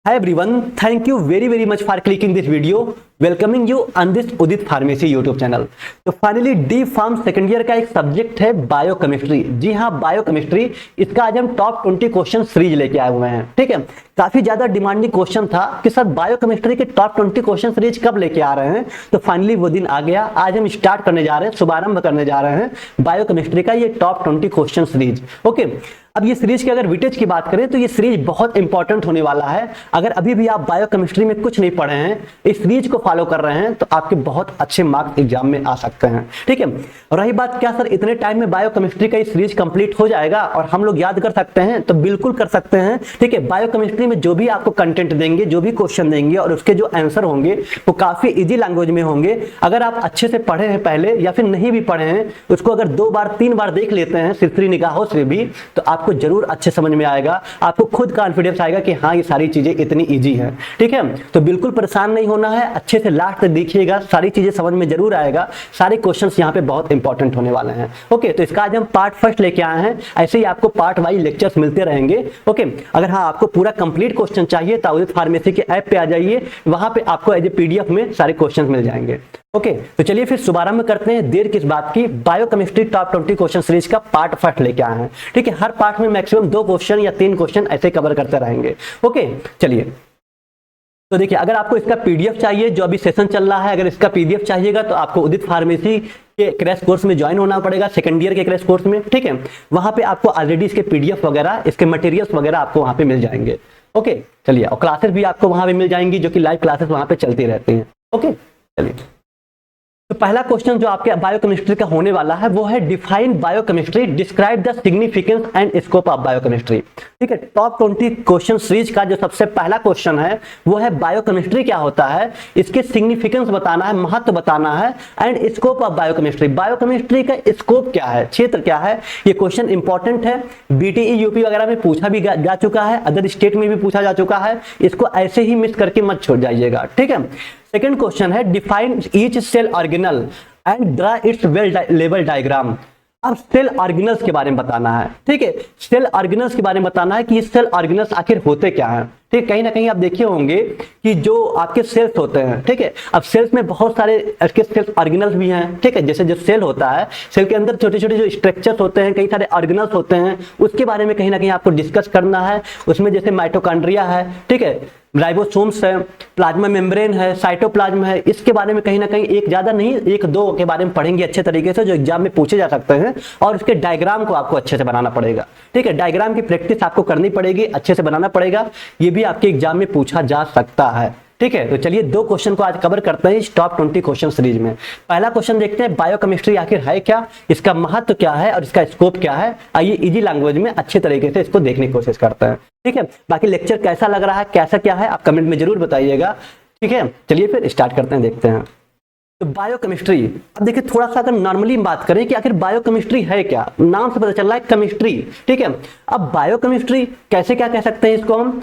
Hi everyone, thank you very much for clicking this video. Welcoming you on this Udit pharmacy YouTube channel. तो finally D pharm second year का एक subject है biochemistry. जी हाँ, biochemistry. इसका आज हम top 20 question series लेके आए हुए हैं। ठीक है, काफी ज्यादा डिमांडिंग क्वेश्चन था कि सर बायोकेमिस्ट्री के टॉप 20 क्वेश्चन सीरीज कब लेके आ रहे हैं। तो फाइनली वो दिन आ गया। आज हम स्टार्ट करने जा रहे हैं, शुभारंभ करने जा रहे हैं बायोकेमिस्ट्री का ये टॉप 20 क्वेश्चन सीरीज। ओके, अब ये सीरीज की अगर वेटेज की बात करें तो ये सीरीज बहुत इंपॉर्टेंट होने वाला है। अगर अभी भी आप बायोकेमिस्ट्री में कुछ नहीं पढ़े हैं, इस सीरीज को फॉलो कर रहे हैं, तो आपके बहुत अच्छे मार्क्स एग्जाम में आ सकते हैं। ठीक है, और रही बात क्या सर इतने टाइम में बायोकेमिस्ट्री का ये सीरीज कंप्लीट हो जाएगा और हम लोग याद कर सकते हैं, तो बिल्कुल कर सकते हैं। ठीक है, बायोकेमिस्ट्री में जो भी आपको कंटेंट देंगे, जो भी क्वेश्चन देंगे और उसके जो आंसर होंगे वो काफी इजी लैंग्वेज में होंगे। अगर आप अच्छे से पढ़े हैं पहले या फिर नहीं भी पढ़े हैं, उसको अगर 2 बार 3 बार देख लेते हैं सिरसरी निगाहों से भी, तो आपको जरूर अच्छे समझ में आएगा। आपको खुद कॉन्फिडेंस आएगा कि हाँ ये सारी चीजें इतनी इजी है। ठीक है, तो बिल्कुल परेशान नहीं होना है, अच्छे से लास्ट तक देखिएगा, सारी चीजें समझ में जरूर आएगा। सारे क्वेश्चंस यहाँ पे बहुत इंपॉर्टेंट होने वाले हैं। ओके, तो इसका आज हम पार्ट फर्स्ट लेके आए हैं। ऐसे ही आपको पार्ट वाइज लेक्चर्स मिलते रहेंगे। ओके, अगर हाँ आपको पूरा कंप्लीट क्वेश्चन चाहिए तो उदित फार्मेसी के ऐप पे आ जाइए, वहां पे आपको एज ए पीडीएफ में सारे क्वेश्चन मिल जाएंगे। ओके, तो चलिए फिर शुभारंभ करते हैं, देर किस बात की। बायोकेमिस्ट्री टॉप 20 क्वेश्चन सीरीज का पार्ट फर्स्ट लेके आए हैं। ठीक है, हर पार्ट में मैक्सिमम 2 क्वेश्चन या 3 क्वेश्चन ऐसे कवर करते रहेंगे। ओके, चलिए तो देखिए, अगर आपको इसका पीडीएफ चाहिए, जो अभी सेशन चल रहा है, अगर इसका पीडीएफ चाहिएगा तो आपको उदित फार्मेसी के क्रैश कोर्स में ज्वाइन होना पड़ेगा, सेकंड ईयर के क्रैश कोर्स में। ठीक है, वहां पे आपको ऑलरेडी इसके पीडीएफ वगैरह, इसके मटेरियल्स वगैरह आपको वहां पे मिल जाएंगे। ओके, चलिए, और क्लासेस भी आपको वहां पे मिल जाएंगी, जो कि लाइव क्लासेस वहां पे चलती रहती हैं। ओके, चलिए, तो पहला क्वेश्चन जो आपके बायोकेमिस्ट्री का होने वाला है वो है define biochemistry, describe the significance and scope of biochemistry. ठीक है, टॉप 20 क्वेश्चन सीरीज का जो सबसे पहला क्वेश्चन है वो है बायोकेमिस्ट्री क्या होता है, इसके सिग्निफिकेंस बताना है, महत्व बताना है, and scope of biochemistry, biochemistry का स्कोप क्या है, क्षेत्र क्या है। ये क्वेश्चन इंपॉर्टेंट है, बीटीई यूपी वगैरह में पूछा भी जा चुका है, अदर स्टेट में भी पूछा जा चुका है। इसको ऐसे ही मिस करके मत छोड़ जाइएगा। ठीक है, सेकंड क्वेश्चन है define each cell organelle and draw its well level diagram. अब सेल ऑर्गेनल्स के बारे में बताना है। ठीक है, सेल ऑर्गेनल्स के बारे में बताना है कि ये सेल ऑर्गेनल्स आखिर होते क्या हैं। ठीक, कहीं ना कहीं आप देखे होंगे कि जो आपके सेल्स होते हैं, ठीक है, अब सेल्स में बहुत सारे इसके सेल्स ऑर्गेनल्स भी हैं। ठीक है, जैसे जो सेल होता है, सेल के अंदर छोटे छोटे जो स्ट्रक्चर्स होते हैं, कई सारे ऑर्गेनल्स होते हैं, उसके बारे में कहीं ना कहीं आपको डिस्कस करना है। उसमें जैसे माइटोकॉन्ड्रिया है, ठीक है, राइबोसोम्स है, प्लाज्मा मेम्ब्रेन है, साइटोप्लाज्म है, इसके बारे में कहीं ना कहीं एक ज्यादा नहीं 1-2 के बारे में पढ़ेंगे अच्छे तरीके से, जो एग्जाम में पूछे जा सकते हैं। और इसके डायग्राम को आपको अच्छे से बनाना पड़ेगा। ठीक है, डायग्राम की प्रैक्टिस आपको करनी पड़ेगी, अच्छे से बनाना पड़ेगा, ये भी आपके एग्जाम में पूछा जा सकता है। ठीक है, तो चलिए 2 क्वेश्चन को आज कवर करते हैं इस टॉप 20 क्वेश्चन सीरीज में। पहला क्वेश्चन देखते हैं, बायोकेमिस्ट्री आखिर है क्या, इसका महत्व क्या है और इसका स्कोप क्या है। आइए इजी लैंग्वेज में अच्छे तरीके से इसको देखने की कोशिश करते हैं। ठीक है, बाकी लेक्चर कैसा लग रहा है, कैसा क्या है, आप कमेंट में जरूर बताइएगा। ठीक है, चलिए फिर स्टार्ट करते हैं, देखते हैं। तो बायोकेमिस्ट्री, अब देखिए थोड़ा सा अगर नॉर्मली बात करें कि आखिर बायोकेमिस्ट्री है क्या, नाम से पता चल रहा है केमिस्ट्री। ठीक है, अब बायोकेमिस्ट्री कैसे क्या कह सकते हैं इसको हम।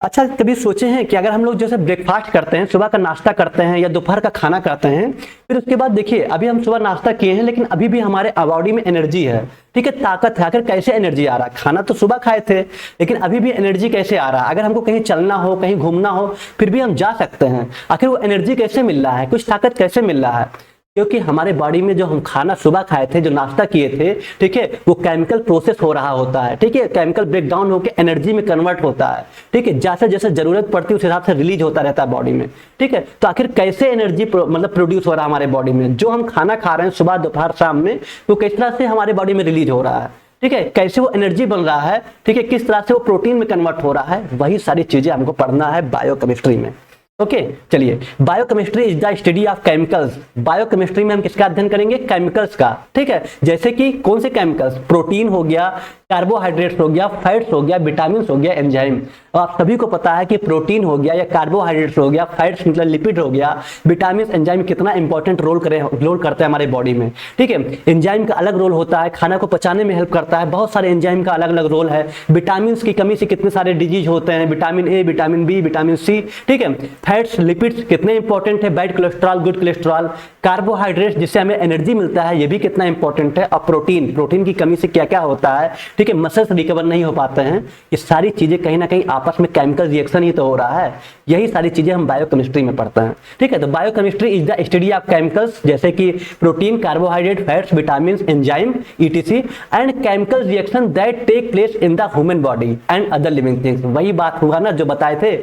अच्छा, कभी सोचे हैं कि अगर हम लोग जैसे ब्रेकफास्ट करते हैं, सुबह का नाश्ता करते हैं या दोपहर का खाना करते हैं, फिर उसके बाद देखिए अभी हम सुबह नाश्ता किए हैं लेकिन अभी भी हमारे बॉडी में एनर्जी है। ठीक है, ताकत है। आखिर कैसे एनर्जी आ रहा है, खाना तो सुबह खाए थे लेकिन अभी भी एनर्जी कैसे आ रहा है। अगर हमको कहीं चलना हो, कहीं घूमना हो, फिर भी हम जा सकते हैं। आखिर वो एनर्जी कैसे मिल रहा है, कुछ ताकत कैसे मिल रहा है, क्योंकि हमारे बॉडी में जो हम खाना सुबह खाए थे, जो नाश्ता किए थे, ठीक है, वो केमिकल प्रोसेस हो रहा होता है। ठीक है, केमिकल ब्रेकडाउन होकर एनर्जी में कन्वर्ट होता है। ठीक है, जैसे जैसे जरूरत पड़ती है उस हिसाब से रिलीज होता रहता है बॉडी में। ठीक है, तो आखिर कैसे एनर्जी मतलब प्रोड्यूस हो रहा है हमारे बॉडी में, जो हम खाना खा रहे हैं सुबह दोपहर शाम में, वो किस तरह से हमारे बॉडी में रिलीज हो रहा है। ठीक है, कैसे वो एनर्जी बन रहा है, ठीक है, किस तरह से वो प्रोटीन में कन्वर्ट हो रहा है, वही सारी चीजें हमको पढ़ना है बायोकेमिस्ट्री में। ओके, चलिए, biochemistry is the study of chemicals. Biochemistry में हम किसका अध्ययन करेंगे, केमिकल्स का। ठीक है, जैसे कि कौन से केमिकल्स, प्रोटीन हो गया, कार्बोहाइड्रेट्स हो गया, फैट्स हो गया, विटामिन हो गया, एंजाइम। और आप सभी को पता है कि प्रोटीन हो गया या कार्बोहाइड्रेट्स हो गया, फैट्स मतलब लिपिड हो गया, विटामिन एंजाइम कितना इंपॉर्टेंट रोल करते हैं हमारे बॉडी में। ठीक है, एंजाइम का अलग रोल होता है, खाना को पचाने में हेल्प करता है, बहुत सारे एंजाइम का अलग अलग रोल है। विटामिन की कमी से कितने सारे डिजीज होते हैं, vitamin A, vitamin B, vitamin C. ठीक है, फैट्स, लिपिड्स कितने इंपॉर्टेंट है, bad cholesterol, good cholesterol, carbohydrates जिससे हमें एनर्जी मिलता है, ये भी कितना इंपॉर्टेंट है। और प्रोटीन की कमी से क्या क्या होता है, ठीक है, मसल्स रिकवर नहीं हो पाते हैं, ये सारी चीजें कहीं ना कहीं आपस में केमिकल रिएक्शन ही तो हो रहा है। यही सारी चीजें हम बायोकेमिस्ट्री में पढ़ते हैं। ठीक है, तो biochemistry is the study of chemicals, जैसे कि protein, carbohydrate, fats, vitamin, enzyme, ETC and chemical reaction that take place in the human body and other living things. वही बात हुआ ना जो बताए थे।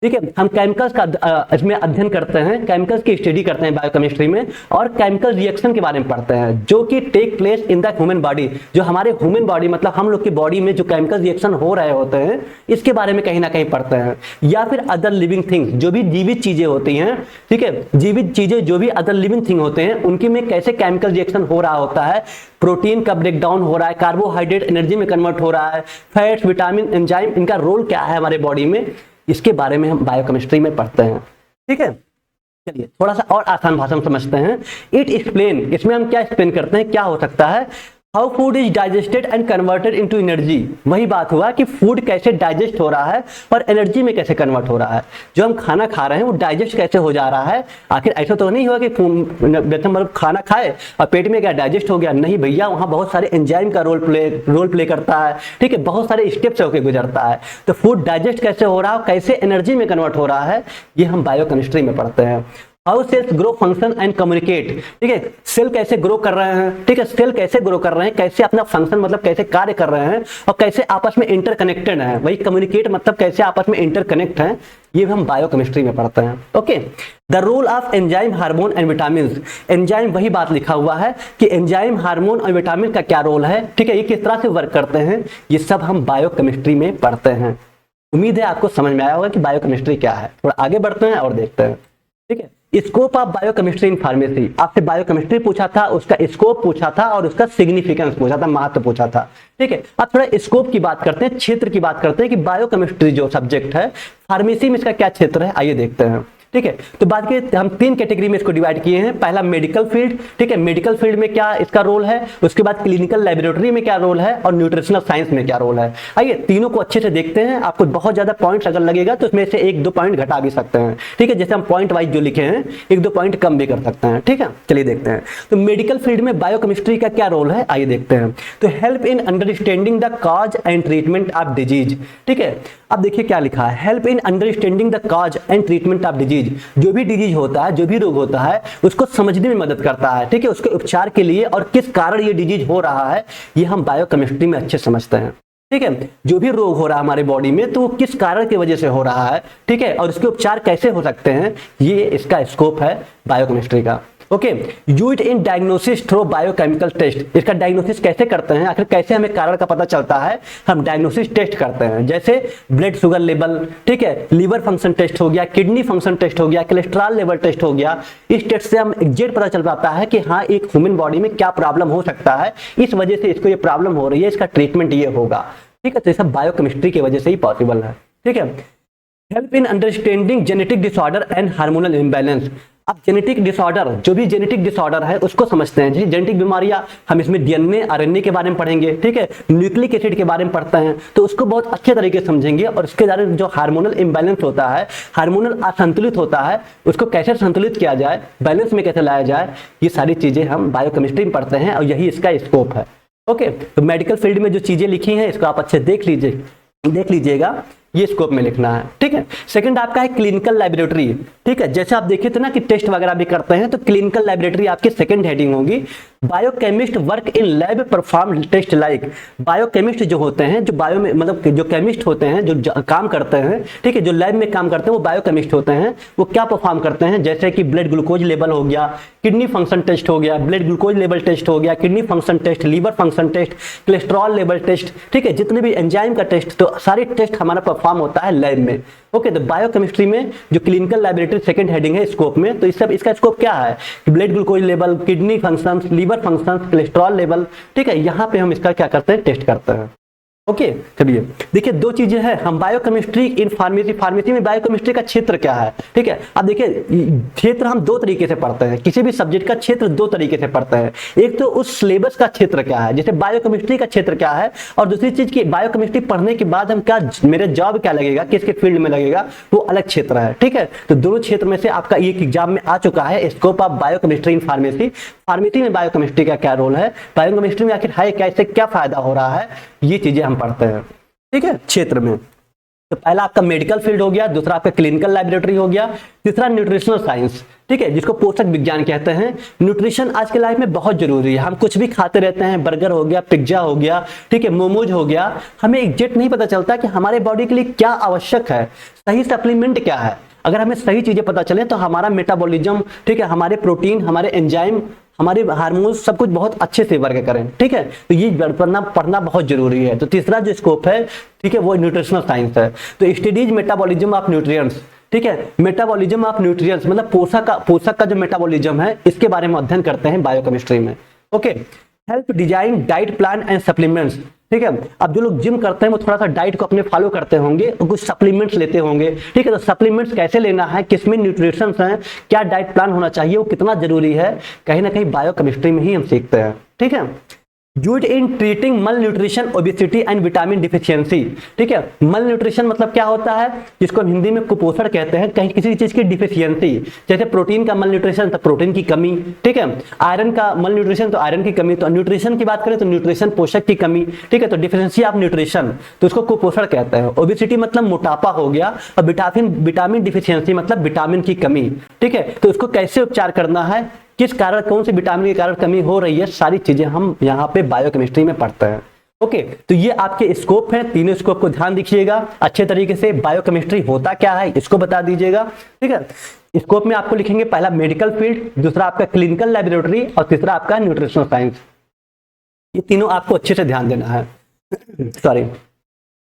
ठीक है, हम केमिकल्स का इसमें अध्ययन करते हैं, केमिकल्स की स्टडी करते हैं बायोकेमिस्ट्री में, और केमिकल रिएक्शन के बारे में पढ़ते हैं जो कि take place in the human body, जो हमारे ह्यूमन बॉडी मतलब हम लोग की बॉडी में जो केमिकल रिएक्शन हो रहे होते हैं इसके बारे में कहीं ना कहीं पढ़ते हैं। या फिर अदर लिविंग थिंग्स, जो भी जीवित चीजें होती हैं, ठीक है, जीवित चीजें जो भी अदर लिविंग थिंग होते हैं उनकी में कैसे केमिकल रिएक्शन हो रहा होता है, प्रोटीन का ब्रेक डाउन हो रहा है, कार्बोहाइड्रेट एनर्जी में कन्वर्ट हो रहा है, फैट्स, विटामिन, एंजाइम, इनका रोल क्या है हमारे बॉडी में, इसके बारे में हम बायोकेमिस्ट्री में पढ़ते हैं। ठीक है, चलिए थोड़ा सा और आसान भाषा में समझते हैं। इट एक्सप्लेन, इसमें हम क्या एक्सप्लेन करते हैं, क्या हो सकता है, how food is digested and converted into energy. वही बात हुआ कि फूड कैसे डाइजेस्ट हो रहा है और एनर्जी में कैसे कन्वर्ट हो रहा है। जो हम खाना खा रहे हैं वो डाइजेस्ट कैसे हो जा रहा है। आखिर ऐसा तो नहीं हुआ कि मतलब खाना खाए और पेट में क्या डाइजेस्ट हो गया, नहीं भैया, वहां बहुत सारे एंजाइम का रोल प्ले करता है। ठीक है, बहुत सारे स्टेप से होकर गुजरता है। तो फूड डाइजेस्ट कैसे हो रहा है, कैसे एनर्जी में कन्वर्ट हो रहा है, ये हम बायोकेमिस्ट्री में पढ़ते हैं। How cells grow, function and communicate. ठीक है, सेल कैसे ग्रो कर रहे हैं, ठीक है, सेल कैसे ग्रो कर रहे हैं, कैसे अपना फंक्शन मतलब कैसे कार्य कर रहे हैं और कैसे आपस में इंटरकनेक्टेड है। वही कम्युनिकेट मतलब कैसे आपस में इंटरकनेक्ट हैं, ये हम बायोकेमिस्ट्री में पढ़ते हैं। Okay, the role of enzyme, hormone and vitamin. Enzyme, वही बात लिखा हुआ है कि एंजाइम, हार्मोन और विटामिन का क्या रोल है, ठीक है, ये किस तरह से वर्क करते हैं, ये सब हम बायोकेमिस्ट्री में पढ़ते हैं। उम्मीद है आपको समझ में आया होगा कि बायोकेमिस्ट्री क्या है। थोड़ा आगे बढ़ते हैं और देखते हैं। ठीक है, scope of biochemistry in pharmacy, आपसे बायोकेमिस्ट्री पूछा था, उसका स्कोप पूछा था और उसका सिग्निफिकेंस पूछा था, महत्व पूछा था। ठीक है, अब थोड़ा स्कोप की बात करते हैं, क्षेत्र की बात करते हैं कि बायोकेमिस्ट्री जो सब्जेक्ट है फार्मेसी में इसका क्या क्षेत्र है, आइए देखते हैं। ठीक है, तो बात की हम 3 कैटेगरी में इसको डिवाइड किए हैं। पहला मेडिकल फील्ड, ठीक है, मेडिकल फील्ड में क्या इसका रोल है, उसके बाद क्लिनिकल लैबोरेटरी में क्या रोल है और न्यूट्रिशनल साइंस में क्या रोल है। आइए तीनों को अच्छे से देखते हैं। आपको बहुत ज्यादा पॉइंट्स अगर लगेगा तो उसमें से 1-2 पॉइंट घटा भी सकते हैं। ठीक है, जैसे हम पॉइंट वाइज जो लिखे हैं 1-2 पॉइंट कम भी कर सकते हैं। ठीक है, चलिए देखते हैं। तो मेडिकल फील्ड में बायोकेमिस्ट्री का क्या रोल है, आइए देखते हैं। तो help in understanding the cause and treatment of disease. ठीक है, अब देखिए क्या लिखा है, help in understanding the cause and treatment of disease. जो भी डिजीज होता है, जो भी रोग होता है, उसको समझने में मदद करता है। ठीक है, उसके उपचार के लिए और किस कारण ये डिजीज हो रहा है, ये हम बायोकेमिस्ट्री में अच्छे समझते हैं। ठीक है, जो भी रोग हो रहा है हमारे बॉडी में तो वो किस कारण की वजह से हो रहा है, ठीक है, और इसके उपचार कैसे हो सकते हैं, ये इसका स्कोप है बायोकेमिस्ट्री का। Okay, used in diagnosis through biochemical test. इसका डायग्नोसिस कैसे करते हैं, आखिर कैसे हमें कारण का पता चलता है, हम डायग्नोसिस टेस्ट करते हैं। जैसे ब्लड शुगर लेवल, ठीक है, लीवर फंक्शन टेस्ट हो गया, किडनी फंक्शन टेस्ट हो गया, कोलेस्ट्रॉल लेवल टेस्ट हो गया। इस टेस्ट से हम एग्जैक्ट पता चल पाता है कि हाँ एक ह्यूमन बॉडी में क्या प्रॉब्लम हो सकता है, इस वजह से इसको ये प्रॉब्लम हो रही है, इसका ट्रीटमेंट ये होगा। ठीक है, तो ये सब बायोकेमिस्ट्री की वजह से ही पॉसिबल है। ठीक है, help in understanding genetic disorder and hormonal imbalance. अब जेनेटिक डिसऑर्डर, जो भी जेनेटिक डिसऑर्डर है उसको समझते हैं। जेनेटिक बीमारियां, हम इसमें डीएनए आरएनए के बारे में पढ़ेंगे। ठीक है, न्यूक्लिक एसिड के बारे में पढ़ते हैं तो उसको बहुत अच्छे तरीके से समझेंगे। और इसके द्वारा जो हार्मोनल इम्बैलेंस होता है, हार्मोनल असंतुलित होता है, उसको कैसे संतुलित किया जाए, बैलेंस में कैसे लाया जाए, ये सारी चीजें हम बायोकेमिस्ट्री में पढ़ते हैं और यही इसका स्कोप है। ओके, तो मेडिकल फील्ड में जो चीजें लिखी हैं इसको आप अच्छे देख लीजिएगा, ये स्कोप में लिखना है। ठीक है, सेकंड आपका है क्लिनिकल लैबोरेटरी। ठीक है, जैसे आप देखे थे ना कि टेस्ट वगैरह भी करते हैं, तो क्लिनिकल लैबोरेटरी आपकी सेकंड हेडिंग होगी। Biochemist work in lab perform taste like. Biochemist जो होते हैं, जो बायो में मतलब जो केमिस्ट होते हैं, जो काम करते हैं, ठीक है, जो लैब में काम करते हैं वो बायोकेमिस्ट होते हैं। वो क्या परफॉर्म करते हैं, जैसे कि ब्लड ग्लूकोज लेवल हो गया, किडनी फंक्शन टेस्ट हो गया, ब्लड ग्लूकोज लेवल टेस्ट हो गया, kidney function test, liver function test, cholesterol level test, ठीक है, जितने भी एंजाइम का टेस्ट, तो सारे टेस्ट हमारा परफॉर्म होता है लैब में। ओके, तो बायोकेमिस्ट्री में जो क्लिनिकल लैबोरेटरी सेकंड हेडिंग है स्कोप में, तो इस सब इसका स्कोप क्या है कि blood glucose level, kidney functions, liver functions, cholesterol level, ठीक है, यहाँ पे हम इसका क्या करते हैं, टेस्ट करते हैं। ओके, चलिए देखिए 2 चीजें हैं, हम बायोकेमिस्ट्री इन फार्मेसी, फार्मेसी में बायोकेमिस्ट्री का क्षेत्र क्या है। ठीक है, अब देखिए क्षेत्र हम 2 तरीके से पढ़ते हैं, किसी भी सब्जेक्ट का क्षेत्र 2 तरीके से पढ़ते हैं। एक तो उस सिलेबस का क्षेत्र क्या है, जैसे बायोकेमिस्ट्री का क्षेत्र क्या है, और दूसरी चीज की बायोकेमिस्ट्री पढ़ने के बाद हम क्या, मेरे जॉब क्या लगेगा, किसके फील्ड में लगेगा, वो अलग क्षेत्र है। ठीक है, तो दोनों क्षेत्र में से आपका एक एग्जाम में आ चुका है scope of biochemistry in pharmacy. Pharmacy में बायोकेमिस्ट्री का क्या रोल है, बायोकेमिस्ट्री में आखिर है क्या, इससे क्या फायदा हो रहा है, ये चीजें हम पढ़ते हैं, ठीक है, क्षेत्र में। तो पहला आपका मेडिकल फील्ड हो गया, दूसरा आपका क्लिनिकल लैबोरेटरी हो गया, तीसरा न्यूट्रिशनल साइंस, ठीक है, जिसको पोषक विज्ञान कहते हैं। न्यूट्रिशन आज के लाइफ में बहुत जरूरी है। हम कुछ भी खाते रहते हैं, बर्गर हो गया, पिज्जा हो गया, ठीक है, मोमोज हो गया, हमें एग्जैक्ट नहीं पता चलता कि हमारे बॉडी के लिए क्या आवश्यक है, सही सप्लीमेंट क्या है। अगर हमें सही चीजें पता चले तो हमारा मेटाबॉलिज्म, ठीक है, हमारे प्रोटीन, हमारे एंजाइम, हमारे हार्मोन्स, सब कुछ बहुत अच्छे से वर्क करें, ठीक है। तो ये पढ़ना बहुत जरूरी है। तो तीसरा जो स्कोप है, ठीक है, वो न्यूट्रिशनल साइंस है। तो स्टडीज मेटाबॉलिज्म ऑफ न्यूट्रिएंट्स, ठीक है, मेटाबॉलिज्म ऑफ न्यूट्रिएंट्स मतलब पोषक का जो मेटाबॉलिज्म है, इसके बारे में अध्ययन करते हैं बायोकेमिस्ट्री में। Okay, help design diet plan and supplements, ठीक है। अब जो लोग जिम करते हैं वो थोड़ा सा डाइट को अपने फॉलो करते होंगे और कुछ सप्लीमेंट्स लेते होंगे, ठीक है। तो सप्लीमेंट्स कैसे लेना है, किसमें न्यूट्रिशंस हैं, क्या डाइट प्लान होना चाहिए, वो कितना जरूरी है, कहीं ना कहीं बायोकेमिस्ट्री में ही हम सीखते हैं, ठीक है। यूज्ड इन ट्रीटिंग मल nutrition, obesity and vitamin deficiency, ठीक है। मल न्यूट्रिशन मतलब क्या होता है, जिसको हम हिंदी में कुपोषण कहते हैं, कहीं किसी चीज की डिफिशियंसी, जैसे प्रोटीन का मल न्यूट्रिशन तो प्रोटीन की कमी, ठीक है, आयरन का मल न्यूट्रिशन तो आयरन की कमी। तो न्यूट्रिशन की बात करें तो न्यूट्रिशन पोषक की कमी, ठीक है, तो डिफिशियंसी ऑफ न्यूट्रिशन, तो उसको कुपोषण कहते हैं। ओबेसिटी मतलब मोटापा हो गया, और विटामिन डिफिशियंसी मतलब विटामिन की कमी, ठीक है। तो उसको कैसे उपचार करना है, किस कारण, कौन से विटामिन के कारण कमी हो रही है, सारी चीजें हम यहाँ पे बायोकेमिस्ट्री में पढ़ते हैं। ओके, तो ये आपके स्कोप है, तीनों स्कोप को ध्यान रखिएगा अच्छे तरीके से। बायोकेमिस्ट्री होता क्या है इसको बता दीजिएगा, ठीक है। स्कोप में आपको लिखेंगे पहला मेडिकल फील्ड, दूसरा आपका क्लिनिकल लैबोरेटरी और तीसरा आपका न्यूट्रिशनल साइंस। ये तीनों आपको अच्छे से ध्यान देना है। सॉरी,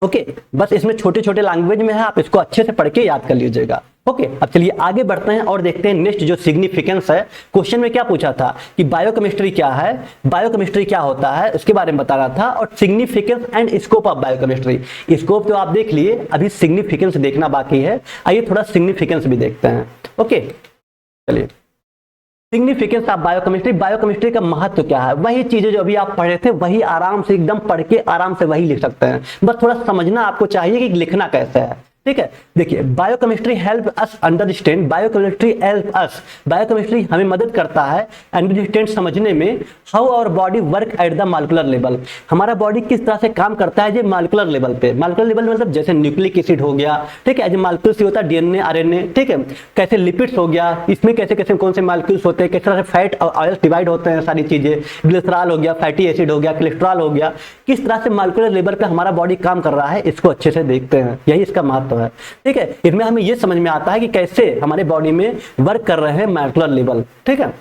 ओके, बस इसमें छोटे छोटे लैंग्वेज में है, आप इसको अच्छे से पढ़ के याद कर लीजिएगा। ओके, अब चलिए आगे बढ़ते हैं और देखते हैं नेक्स्ट जो सिग्निफिकेंस है। क्वेश्चन में क्या पूछा था कि बायोकेमिस्ट्री क्या है, बायोकेमिस्ट्री क्या होता है, उसके बारे में बता रहा था, और significance and scope of biochemistry. Scope तो आप देख लिए, अभी सिग्निफिकेंस देखना बाकी है। आइए थोड़ा सिग्निफिकेंस भी देखते हैं। ओके, चलिए, सिग्निफिकेंस ऑफ बायोकेमिस्ट्री, बायोकेमिस्ट्री का महत्व क्या है। वही चीजें जो अभी आप पढ़े थे वही आराम से एकदम पढ़ के आराम से वही लिख सकते हैं, बस थोड़ा समझना आपको चाहिए कि लिखना कैसे है, ठीक है। देखिए, biochemistry help us understand, biochemistry help us, biochemistry हमें मदद करता है अंडरस्टैंड, समझने में, how our body work at the molecular level, हमारा बॉडी किस तरह से काम करता है जो मॉलिक्यूलर लेवल पे। मॉलिक्यूलर लेवल मतलब जैसे न्यूक्लिक एसिड हो गया, ठीक है, जो मॉलिक्यूल्स होता है डीएनए, आरएनए, ठीक है, कैसे लिपिड्स हो गया, इसमें कैसे कैसे कौन से मॉलिक्यूल्स होते हैं, किस तरह से फैट और ऑयल डिवाइड होते हैं, सारी चीजें, ग्लिसरॉल हो गया, फैटी एसिड हो गया, कोलेस्ट्रॉल हो गया, किस तरह से मॉलिक्यूलर लेवल पे हमारा बॉडी काम कर रहा है, इसको अच्छे से देखते हैं, यही इसका महत्व है, ठीक है। इसमें हमें यह समझ में आता है कि कैसे हमारे बॉडी में वर्क कर रहे हैं मॉलिक्यूलर लेवल, ठीक है।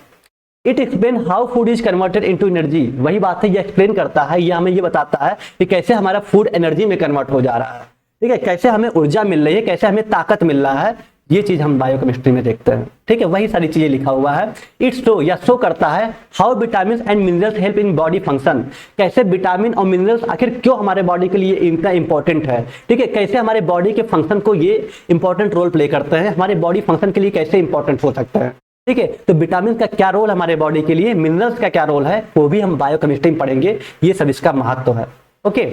It explain how food is converted into energy, वही बात है, ये एक्सप्लेन करता है, ये हमें ये बताता है कि कैसे हमारा फूड एनर्जी में कन्वर्ट हो जा रहा है, ठीक है, कैसे हमें ऊर्जा मिल रही है, कैसे हमें ताकत मिल रहा है, ये चीज हम बायोकेमिस्ट्री में देखते हैं, ठीक है, वही सारी चीजें लिखा हुआ है। इट शो या शो करता है how vitamin and minerals help in body function, कैसे विटामिन और मिनरल्स आखिर क्यों हमारे बॉडी के लिए इनका इंपॉर्टेंट है, ठीक है, कैसे हमारे बॉडी के फंक्शन को ये इंपॉर्टेंट रोल प्ले करते हैं, हमारे बॉडी फंक्शन के लिए कैसे इंपॉर्टेंट हो सकता है, ठीक है। तो विटामिन का क्या रोल हमारे बॉडी के लिए, मिनरल्स का क्या रोल है, वो भी हम बायोकेमिस्ट्री में पढ़ेंगे, ये सब इसका महत्व है। Okay,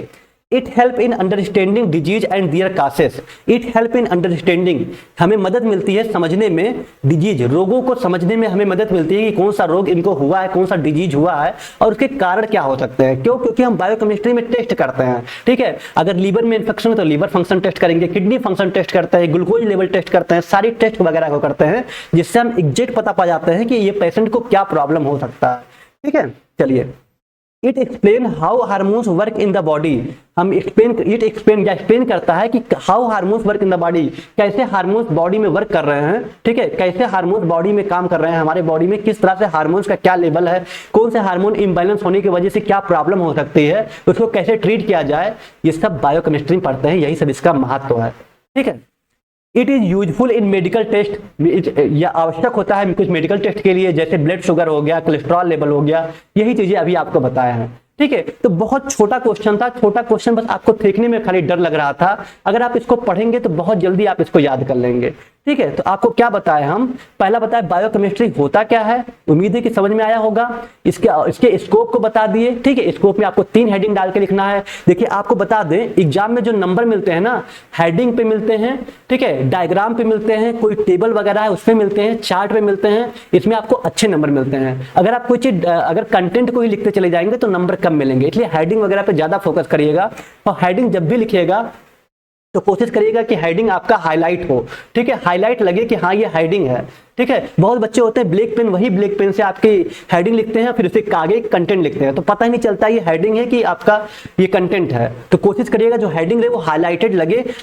it help in understanding disease and their causes, it help in understanding, हमें मदद मिलती है समझने में, डिजीज, रोगों को समझने में हमें मदद मिलती है कि कौन सा रोग इनको हुआ है, कौन सा डिजीज हुआ है और उसके कारण क्या हो सकते हैं। क्यों? क्योंकि हम बायोकेमिस्ट्री में टेस्ट करते हैं, ठीक है। अगर लीवर में इन्फेक्शन है तो लीवर फंक्शन टेस्ट करेंगे, किडनी फंक्शन टेस्ट करते हैं, ग्लूकोज लेवल टेस्ट करते हैं, सारी टेस्ट वगैरह को करते हैं, जिससे हम एग्जैक्ट पता पा जाते हैं कि ये पेशेंट को क्या प्रॉब्लम हो सकता है, ठीक है। चलिए, it explain how hormones work in the body, हम एक्सप्लेन करता है कि how hormones work in the body, कैसे हार्मोन्स बॉडी में वर्क कर रहे हैं, ठीक है, कैसे हार्मोन्स बॉडी में काम कर रहे हैं, हमारे बॉडी में किस तरह से हार्मोन्स का क्या लेवल है, कौन से हार्मोन इम्बैलेंस होने की वजह से क्या प्रॉब्लम हो सकती है, उसको कैसे ट्रीट किया जाए, ये सब बायोकेमिस्ट्री में पढ़ते हैं, यही सब इसका महत्व है, ठीक है। It is useful in medical test, यह आवश्यक होता है कुछ मेडिकल टेस्ट के लिए, जैसे ब्लड शुगर हो गया, कोलेस्ट्रॉल लेवल हो गया, यही चीजें अभी आपको बताया है, ठीक है। तो बहुत छोटा क्वेश्चन था, छोटा क्वेश्चन, बस आपको देखने में खाली डर लग रहा था, अगर आप इसको पढ़ेंगे तो बहुत जल्दी आप इसको याद कर लेंगे, ठीक है, तो आपको क्या बताया, हम पहला बताया बायोकेमिस्ट्री होता क्या है, उम्मीद है कि समझ में आया होगा। इसके स्कोप को बता दिए। ठीक है, स्कोप में आपको 3 हेडिंग डाल के लिखना है। देखिए आपको बता दें, एग्जाम में जो नंबर मिलते हैं ना, हेडिंग पे मिलते हैं, ठीक है, डायग्राम पे मिलते हैं, कोई टेबल वगैरह है उसमें मिलते हैं, चार्ट पे मिलते हैं, इसमें आपको अच्छे नंबर मिलते हैं। अगर आप कोई चीज अगर कंटेंट को ही लिखते चले जाएंगे तो नंबर कम मिलेंगे, इसलिए हेडिंग वगैरह पे ज्यादा फोकस करिएगा। और हेडिंग जब भी लिखिएगा तो कोशिश करिएगा कि हेडिंग आपका हाईलाइट हो। ठीक है, हाईलाइट लगे कि हाँ ये हेडिंग है। ठीक है, बहुत बच्चे होते हैं ब्लैक पेन, वही ब्लैक पेन से आपकी हेडिंग लिखते हैं, फिर उसके आगे कंटेंट लिखते हैं, तो पता ही नहीं चलता ये हेडिंग है कि आपका ये कंटेंट है। तो कोशिश करिएगा जो हेडिंग है वो हाईलाइटेड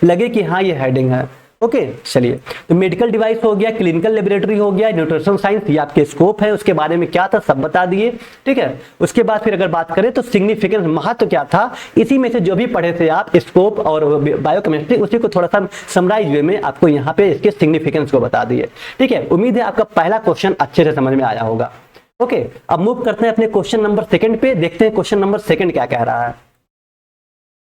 लगे कि हाँ ये हेडिंग है। ओके, चलिए, तो मेडिकल डिवाइस हो गया, क्लिनिकल लेबोरेटरी हो गया, न्यूट्रिशन साइंस, ये आपके स्कोप है, उसके बारे में क्या था सब बता दिए। ठीक है, उसके बाद फिर अगर बात करें तो सिग्निफिकेंस, महत्व क्या था, इसी में से जो भी पढ़े थे आप स्कोप और बायोकेमिस्ट्री, उसी को थोड़ा सा समराइज वे में आपको यहाँ पे इसके सिग्निफिकेंस को बता दिए। ठीक है, उम्मीद है आपका पहला क्वेश्चन अच्छे से समझ में आया होगा। ओके, अब मूव करते हैं अपने क्वेश्चन नंबर 2 पे, देखते हैं क्वेश्चन नंबर 2 क्या कह रहा है।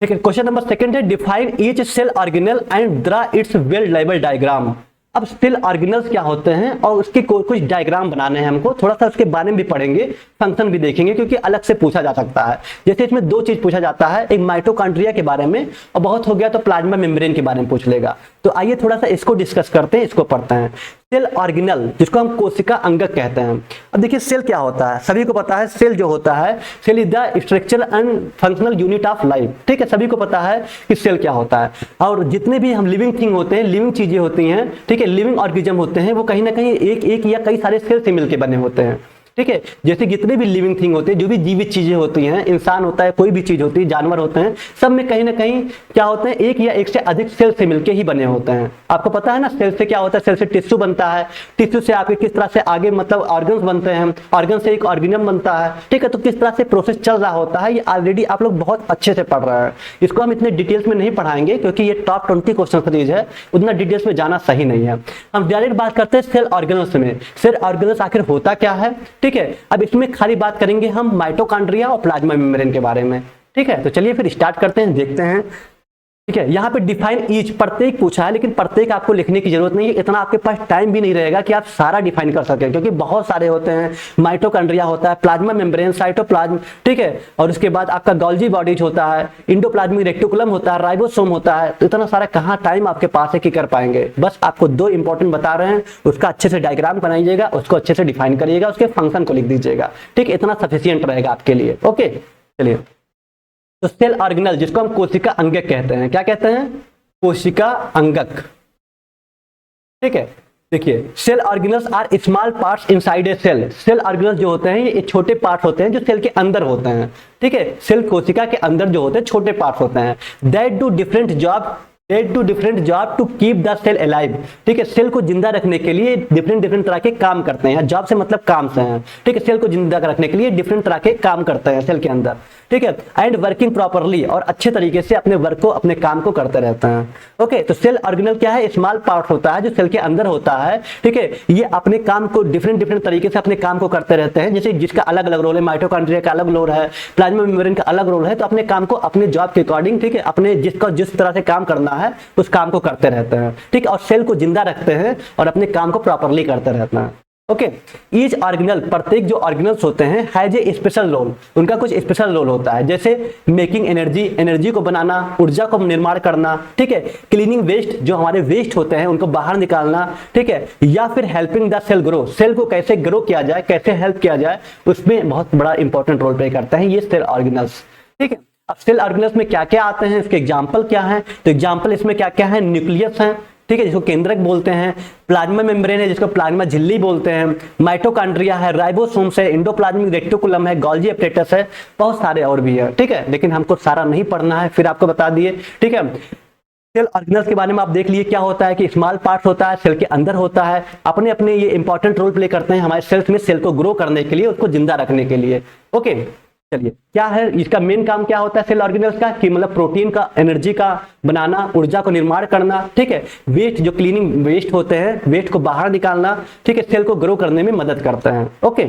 ठीक है, क्वेश्चन नंबर 2 है, define each cell organelle and draw its well label diagram. अब सेल ऑर्गेनल्स क्या होते हैं और उसके कुछ डायग्राम बनाने हैं हमको, थोड़ा सा उसके बारे में भी पढ़ेंगे, फंक्शन भी देखेंगे, क्योंकि अलग से पूछा जा सकता है। जैसे इसमें 2 चीज पूछा जाता है, एक माइटोकॉन्ड्रिया के बारे में, और बहुत हो गया तो प्लाज्मा मेम्ब्रेन के बारे में पूछ लेगा। तो आइए थोड़ा सा इसको डिस्कस करते हैं, इसको पढ़ते हैं। सेल ऑर्गेनल, जिसको हम कोशिका अंगक कहते हैं। अब देखिए सेल क्या होता है, सभी को पता है सेल जो होता है, cell is the structure and functional unit of life. ठीक है, सभी को पता है कि सेल क्या होता है। और जितने भी हम लिविंग थिंग होते हैं, लिविंग चीजें होती हैं, ठीक है, लिविंग ऑर्गेनिज्म होते हैं, वो कहीं ना कहीं एक या कई सारे सेल से मिलकर बने होते हैं। ठीक है, जैसे जितने भी लिविंग थिंग होते हैं, जो भी जीवित चीजें होती हैं, इंसान होता है, कोई भी चीज होती है, जानवर होते हैं, सब में कहीं ना कहीं क्या होते हैं, एक या एक से अधिक सेल से मिलके ही बने होते हैं। आपको पता है ना सेल से क्या होता है, सेल से टिश्यू बनता है, टिश्यू से आपके किस तरह से आगे मतलब ऑर्गन्स बनते हैं, ऑर्गन से एक ऑर्गेनिज्म बनता है। ठीक है, तो किस तरह से प्रोसेस चल रहा होता है, ये ऑलरेडी आप लोग बहुत अच्छे से पढ़ रहे हैं। इसको हम इतने डिटेल्स में नहीं पढ़ाएंगे क्योंकि ये टॉप 20 क्वेश्चन सीरीज है, उतना डिटेल्स में जाना सही नहीं है। हम डायरेक्ट बात करते हैं सेल ऑर्गेनल्स में। सेल ऑर्गेनल्स आखिर होता क्या है। ठीक है, अब इसमें खाली बात करेंगे हम माइटोकॉन्ड्रिया और प्लाज्मा मेम्ब्रेन के बारे में। ठीक है, तो चलिए फिर स्टार्ट करते हैं, देखते हैं। ठीक है, यहाँ पे डिफाइन ईच, प्रत्येक पूछा है, लेकिन प्रत्येक आपको लिखने की जरूरत नहीं है, इतना आपके पास टाइम भी नहीं रहेगा कि आप सारा डिफाइन कर सकें, क्योंकि बहुत सारे होते हैं। माइटोकॉन्ड्रिया होता है, प्लाज्मा मेम्ब्रेन, साइटोप्लाज्म, ठीक है, और उसके बाद आपका गोल्जी बॉडीज होता है, इंडोप्लाज्मिक रेटिकुलम होता है, राइबोसोम होता है। तो इतना सारा कहाँ टाइम आपके पास है कि कर पाएंगे। बस आपको 2 इंपॉर्टेंट बता रहे हैं, उसका अच्छे से डायग्राम बनाइएगा, उसको अच्छे से डिफाइन करिएगा, उसके फंक्शन को लिख दीजिएगा। ठीक है, इतना सफिशियंट रहेगा आपके लिए। ओके, चलिए, तो सेल ऑर्गेनल, जिसको हम कोशिका अंगक कहते हैं, क्या कहते हैं, कोशिका अंगक। ठीक है, देखिए cell organelles are small parts inside a cell. Cell organelles जो होते हैं ये छोटे पार्ट होते हैं जो सेल के अंदर होते हैं। ठीक है, सेल कोशिका के अंदर जो होते हैं छोटे पार्ट होते हैं। That do different job to keep the cell alive. ठीक है, सेल को जिंदा रखने के लिए डिफरेंट तरह के काम करते हैं। जॉब से मतलब काम से है। ठीक है, सेल को जिंदा रखने के लिए डिफरेंट तरह के काम करते हैं सेल के अंदर। ठीक है, एंड वर्किंग प्रॉपरली, और अच्छे तरीके से अपने वर्क को, अपने काम को करते रहते हैं। ओके, तो सेल ऑर्गेनल क्या है, स्मॉल पार्ट होता है जो सेल के अंदर होता है। ठीक है, ये अपने काम को डिफरेंट तरीके से अपने काम को करते रहते हैं। जैसे जिसका अलग अलग रोल है, माइटोकॉन्ड्रिया का अलग रोल है, प्लाज्मा मेम्ब्रेन का अलग रोल है, तो अपने काम को अपने जॉब के अकॉर्डिंग, ठीक है, अपने जिस तरह से काम करना है उस काम को करते रहते हैं। ठीक है, और सेल को जिंदा रखते हैं और अपने काम को प्रॉपरली करते रहते हैं। ओके, ईच ऑर्गेनल, प्रत्येक जो ऑर्गेनल्स होते हैं, हैज ए स्पेशल रोल, उनका कुछ स्पेशल रोल होता है। जैसे मेकिंग एनर्जी, एनर्जी को बनाना, ऊर्जा को निर्माण करना। ठीक है, क्लीनिंग वेस्ट, जो हमारे वेस्ट होते हैं उनको बाहर निकालना। ठीक है, या फिर helping the cell grow, cell को कैसे ग्रो किया जाए, कैसे हेल्प किया जाए, उसमें बहुत बड़ा इंपॉर्टेंट रोल प्ले करते हैं ये सेल ऑर्गेनल्स। ठीक है, अब सेल ऑर्गेनल्स में क्या क्या आते हैं, इसके एग्जाम्पल क्या है, तो एग्जाम्पल इसमें क्या क्या है, न्यूक्लियस है, ठीक है, जिसको केंद्रक बोलते हैं, प्लाज्मा मेम्ब्रेन है जिसको प्लाज्मा झिल्ली बोलते हैं, माइटोकॉन्ड्रिया है, राइबोसोम्स है, इंडोप्लाज्मिक रेटिकुलम है, गोल्जी एपरेटस है, बहुत सारे और भी है। ठीक है, लेकिन हमको सारा नहीं पढ़ना है, फिर आपको बता दिए। ठीक है, सेल ऑर्गेनल्स के बारे में आप देख लिए क्या होता है कि स्मॉल पार्ट होता है, सेल के अंदर होता है, अपने अपने ये इंपॉर्टेंट रोल प्ले करते हैं हमारे सेल्स में, सेल को ग्रो करने के लिए, उसको जिंदा रखने के लिए। ओके, चलिए, क्या है इसका मेन काम, क्या होता है सेल ऑर्गेनल्स का, कि मतलब प्रोटीन का, एनर्जी का बनाना, ऊर्जा को निर्माण करना। ठीक है, वेस्ट, जो क्लीनिंग वेस्ट होते हैं, वेस्ट को बाहर निकालना। ठीक है, सेल को ग्रो करने में मदद करते हैं। Okay,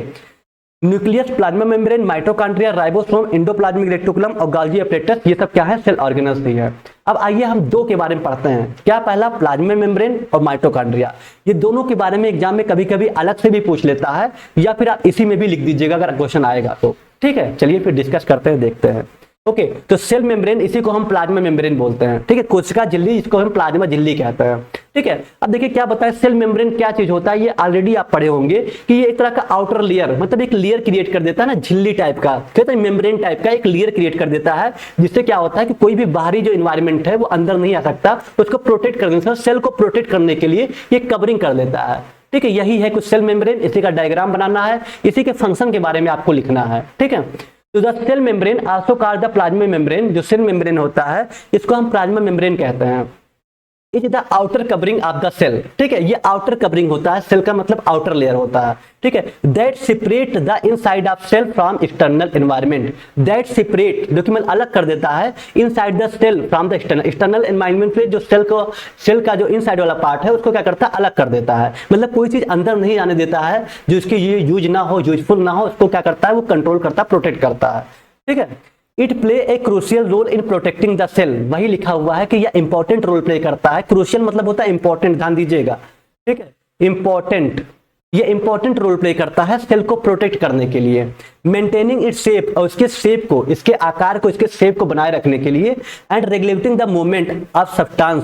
nucleus, plasma membrane, mitochondria, ribosome, endoplasmic reticulum और गोल्गी एपरेटस, ये सब क्या है? सेल ऑर्गेनल्स ही है। अब आइए हम दो के बारे में पढ़ते हैं। क्या? पहला प्लाज्मा मेम्ब्रेन और माइटोकॉन्ड्रिया। ये दोनों के बारे में एग्जाम में कभी कभी अलग से भी पूछ लेता है, या फिर आप इसी में भी लिख दीजिएगा अगर क्वेश्चन आएगा तो। ठीक है, चलिए फिर डिस्कस करते हैं, देखते हैं। ओके, तो सेल मेम्ब्रेन, इसी को हम प्लाज्मा मेम्ब्रेन बोलते हैं। ठीक है, कोशिका झिल्ली, इसको हम प्लाज्मा झिल्ली कहते हैं। ठीक है, अब देखिए क्या बताया, सेल मेम्ब्रेन क्या चीज होता है, ये ऑलरेडी आप पढ़े होंगे कि ये एक तरह का आउटर लेयर, मतलब एक लेयर क्रिएट कर देता है ना, झिल्ली टाइप का, कहते हैं मेम्ब्रेन टाइप का एक लेयर क्रिएट कर देता है, जिससे क्या होता है कि कोई भी बाहरी जो इन्वायरमेंट है वो अंदर नहीं आ सकता, उसको प्रोटेक्ट करने से, सेल को प्रोटेक्ट करने के लिए ये कवरिंग कर देता है। ठीक है, यही है कुछ सेल मेम्ब्रेन, इसी का डायग्राम बनाना है, इसी के फंक्शन के बारे में आपको लिखना है। ठीक है, तो the cell membrane also called the plasma membrane, जो सेल मेम्ब्रेन होता है इसको हम प्लाज्मा मेम्ब्रेन कहते हैं। It is the outer covering of the cell. ठीक है, ये आउटर कवरिंग होता है, सेल का मतलब आउटर लेयर होता है। ठीक है, that separate the inside of cell from external environment. That separate, जो कि मतलब अलग कर देता है, inside the cell from the external environment में जो सेल का जो इनसाइड वाला पार्ट है उसको क्या करता है? अलग कर देता है। मतलब कोई चीज अंदर नहीं आने देता है जो इसकी ये यूज ना हो, यूजफुल ना हो, उसको क्या करता है? वो कंट्रोल करता है, प्रोटेक्ट करता है। ठीक है, it play a crucial role in protecting the cell. वही लिखा हुआ है कि यह इंपॉर्टेंट रोल प्ले करता है। क्रूशियल मतलब होता है इंपॉर्टेंट, ध्यान दीजिएगा। ठीक है, इंपॉर्टेंट, ये इंपॉर्टेंट रोल प्ले करता है सेल को प्रोटेक्ट करने के लिए। मेंटेनिंग इट्स शेप, और इसके शेप को, इसके आकार को, इसके शेप को बनाए रखने के लिए। And regulating the movement of substance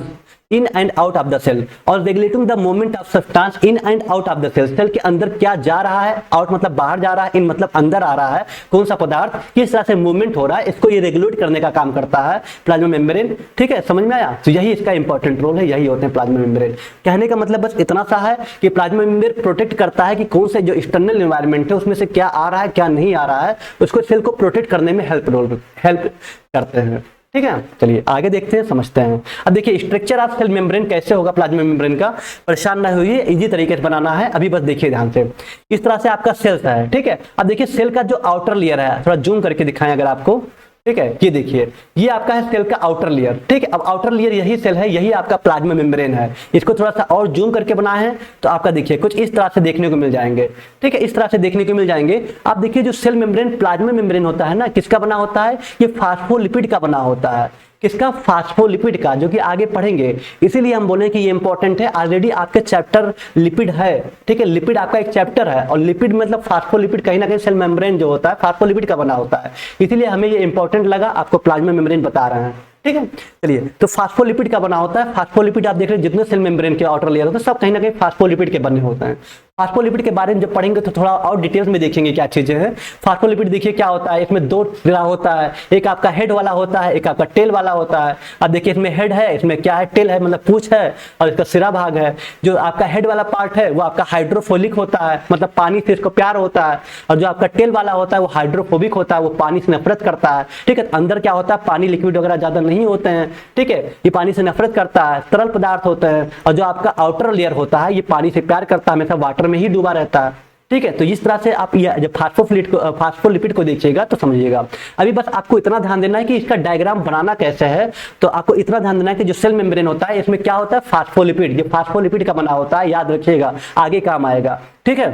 in and out of the cell, और regulating the movement of substance in and out of the cell. Cell के अंदर क्या जा रहा है, आउट मतलब बाहर जा रहा है, इन मतलब अंदर आ रहा है, कौन सा पदार्थ किस तरह से मूवमेंट हो रहा है, इसको ये रेगुलेट करने का काम करता है प्लाज्मा मेम्ब्रेन। ठीक है, समझ में आया? तो यही इसका इंपॉर्टेंट रोल है, यही होते हैं प्लाज्मा मेम्ब्रेन। कहने का मतलब बस इतना सा है कि प्लाज्मा मेम्ब्रेन प्रोटेक्ट करता है कि कौन से जो एक्सटर्नल एनवायरनमेंट है उसमें से क्या आ रहा है, क्या नहीं आ रहा है, उसको सेल को प्रोटेक्ट करने में हेल्प करते हैं। ठीक है, चलिए आगे देखते हैं, समझते हैं। अब देखिए स्ट्रक्चर ऑफ सेल मेम्ब्रेन कैसे होगा प्लाज्मा मेम्ब्रेन का, परेशान ना होइए, इजी तरीके से बनाना है। अभी बस देखिए ध्यान से, इस तरह से आपका सेल्स है। ठीक है, अब देखिए सेल का जो आउटर लेयर है, थोड़ा जूम करके दिखाएं अगर आपको। ठीक है, ये देखिए, ये आपका है सेल का आउटर लेयर। ठीक है, अब आउटर लेयर यही सेल है, यही आपका प्लाज्मा मेम्ब्रेन है। इसको थोड़ा सा और जूम करके बनाए हैं तो आपका देखिए कुछ इस तरह से देखने को मिल जाएंगे। ठीक है, इस तरह से देखने को मिल जाएंगे। आप देखिए जो सेल मेम्ब्रेन, प्लाज्मा मेम्ब्रेन होता है ना, किसका बना होता है? ये फास्फोलिपिड का बना होता है। किसका? फास्फोलिपिड का, जो कि आगे पढ़ेंगे। इसीलिए हम बोले कि ये इंपॉर्टेंट है, ऑलरेडी आपके चैप्टर लिपिड है। ठीक है, लिपिड आपका एक चैप्टर है, और लिपिड मतलब फास्फोलिपिड कहीं ना कहीं सेल मेम्ब्रेन जो होता है फास्फोलिपिड का बना होता है, इसीलिए हमें ये इंपॉर्टेंट लगा, आपको प्लाज्मा मेम्ब्रेन बता रहे हैं। ठीक है, चलिए, तो फास्फोलिपिड का बना होता है। फास्फोलिपिड आप देख रहे हैं जितने सेल मेम्ब्रेन के आउटर लेयर होते हैं सब कहीं ना कहीं फास्फोलिपिड के बने होते हैं। फास्फोलिपिड के बारे में जब पढ़ेंगे तो थोड़ा और डिटेल्स में देखेंगे क्या चीजें हैं। फास्फोलिपिड देखिए क्या होता है, इसमें दो सिरा होता है, एक आपका हेड वाला होता है, एक आपका टेल वाला होता है। अब देखिए इसमें हेड है, इसमें क्या है? टेल है, मतलब पूंछ है, और इसका सिरा भाग है। जो आपका हेड वाला पार्ट है वो आपका हाइड्रोफोलिक होता है, मतलब पानी से इसको प्यार होता है, और जो आपका टेल वाला होता है वो हाइड्रोफोबिक होता है, वो पानी से नफरत करता है। ठीक है, अंदर क्या होता है? पानी, लिक्विड वगैरह ज्यादा नहीं होते हैं। ठीक है, ये पानी से नफरत करता है, तरल पदार्थ होते हैं। और जो आपका आउटर लेयर होता है ये पानी से प्यार करता है, हमेशा वाटर में ही डूबा रहता है। ठीक है, तो इस तरह से आप ये जब फास्फोलिपिड को देखिएगा तो समझिएगा। अभी बस आपको इतना ध्यान देना है कि इसका डायग्राम बनाना कैसे है। तो आपको इतना ध्यान देना है कि जो सेल मेम्ब्रेन होता है इसमें क्या होता है? फास्फोलिपिड। ये फास्फोलिपिड का बना होता है, याद रखिएगा, आगे काम आएगा। ठीक है,